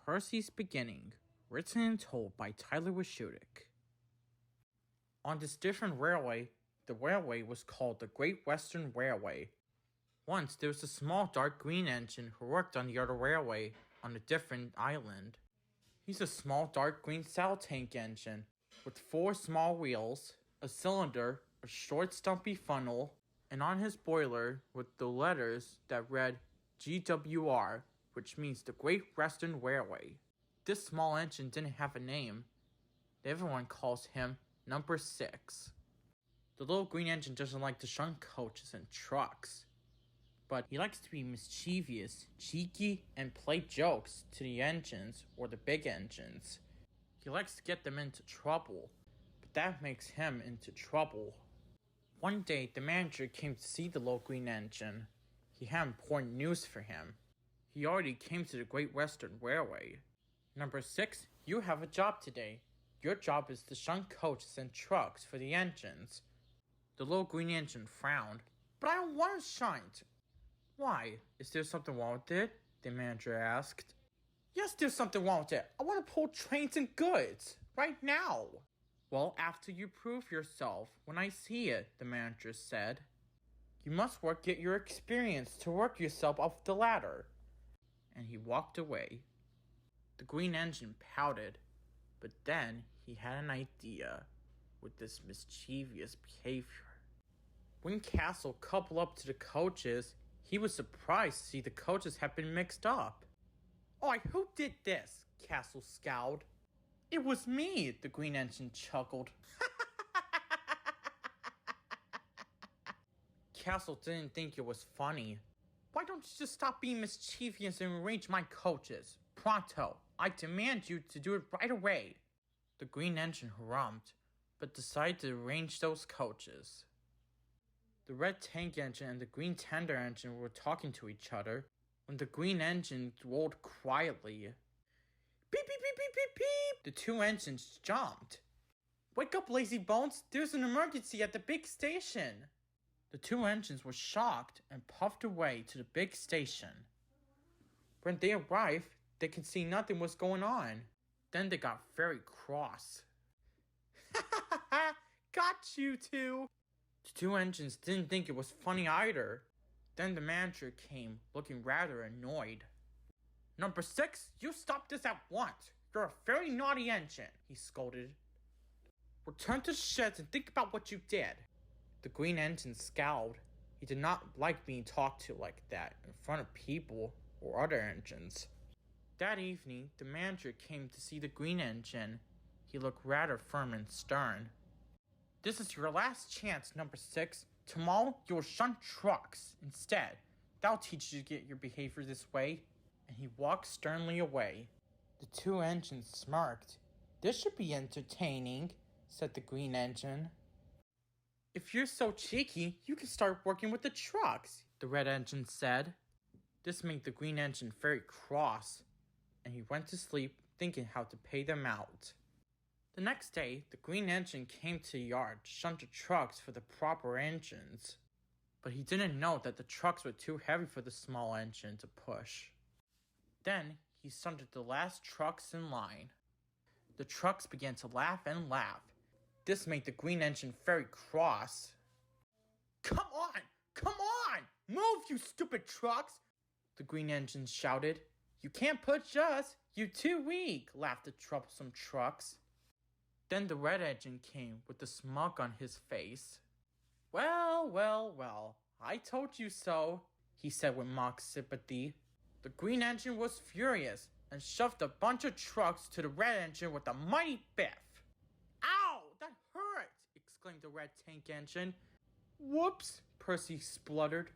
Percy's Beginning, written and told by Tyler Washudik. On this different railway, the railway was called the Great Western Railway. Once there was a small dark green engine who worked on the other railway on a different island. He's a small dark green saddle tank engine with 4 small wheels, a cylinder, a short stumpy funnel, and on his boiler with the letters that read GWR, which means the Great Western Railway. This small engine didn't have a name. Everyone calls him Number 6. The little green engine doesn't like to shun coaches and trucks, but he likes to be mischievous, cheeky, and play jokes to the engines or the big engines. He likes to get them into trouble, but that makes him into trouble. One day, the manager came to see the little green engine. He had important news for him. He already came to the Great Western Railway. Number 6, you have a job today. Your job is to shun coaches and trucks for the engines. The little green engine frowned. But I don't want to shunt. Why? Is there something wrong with it? The manager asked. Yes, there's something wrong with it. I want to pull trains and goods. Right now. Well, after you prove yourself, when I see it, the manager said. You must get your experience to work yourself up the ladder. And he walked away. The green engine pouted, but then he had an idea with this mischievous behavior. When Castle coupled up to the coaches, he was surprised to see the coaches had been mixed up. Oh, who did this? Castle scowled. It was me, the green engine chuckled. Castle didn't think it was funny. Why don't you just stop being mischievous and arrange my coaches? Pronto, I demand you to do it right away. The green engine hummed, but decided to arrange those coaches. The red tank engine and the green tender engine were talking to each other when the green engine rolled quietly. Beep, beep, beep, beep, beep, beep. The 2 engines jumped. Wake up, lazy bones. There's an emergency at the big station. The 2 engines were shocked and puffed away to the big station. When they arrived, they could see nothing was going on. Then they got very cross. Got you 2! The 2 engines didn't think it was funny either. Then the manager came, looking rather annoyed. Number 6, you stop this at once. You're a very naughty engine, he scolded. Return to the sheds and think about what you did. The green engine scowled. He did not like being talked to like that in front of people or other engines. That evening, the manager came to see the green engine. He looked rather firm and stern. This is your last chance, Number 6. Tomorrow, you will shun trucks instead. That'll teach you to get your behavior this way. And he walked sternly away. The 2 engines smirked. This should be entertaining, said the green engine. If you're so cheeky, you can start working with the trucks, the red engine said. This made the green engine very cross, and he went to sleep thinking how to pay them out. The next day, the green engine came to the yard to shunt the trucks for the proper engines. But he didn't know that the trucks were too heavy for the small engine to push. Then, he shunted the last trucks in line. The trucks began to laugh and laugh. This made the green engine very cross. Come on! Come on! Move, you stupid trucks! The green engine shouted. You can't push us! You're too weak! Laughed the troublesome trucks. Then the red engine came with a smug on his face. Well, I told you so, he said with mock sympathy. The green engine was furious and shoved a bunch of trucks to the red engine with a mighty biff. Ow! That hurt! Exclaimed the red tank engine. Whoops! Percy spluttered.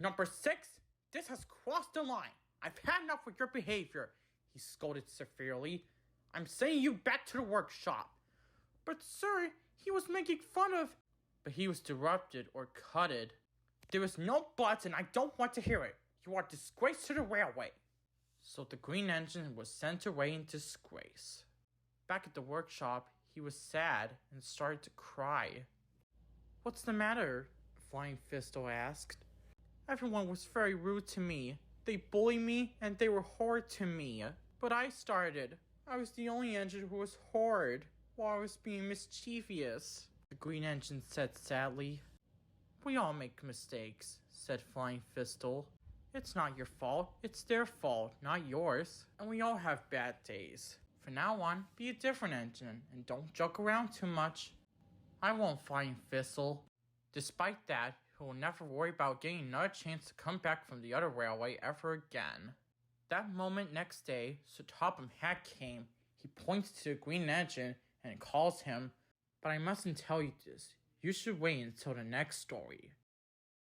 Number 6, this has crossed the line. I've had enough with your behavior, he scolded severely. I'm sending you back to the workshop. But sir, he was making fun of... But he was interrupted or cutted. There is no buts and I don't want to hear it. You are a disgrace to the railway. So the green engine was sent away in disgrace. Back at the workshop, he was sad and started to cry. What's the matter? Flying Fistle asked. Everyone was very rude to me. They bullied me and they were horrid to me. But I started. I was the only engine who was horrid while I was being mischievous, the green engine said sadly. We all make mistakes, said Flying Fistle. It's not your fault, it's their fault, not yours. And we all have bad days. From now on, be a different engine and don't joke around too much. I won't, Flying Fistle. Despite that, he will never worry about getting another chance to come back from the other railway ever again. That moment next day, Sir Topham Hatt came. He points to the green engine and calls him, but I mustn't tell you this. You should wait until the next story.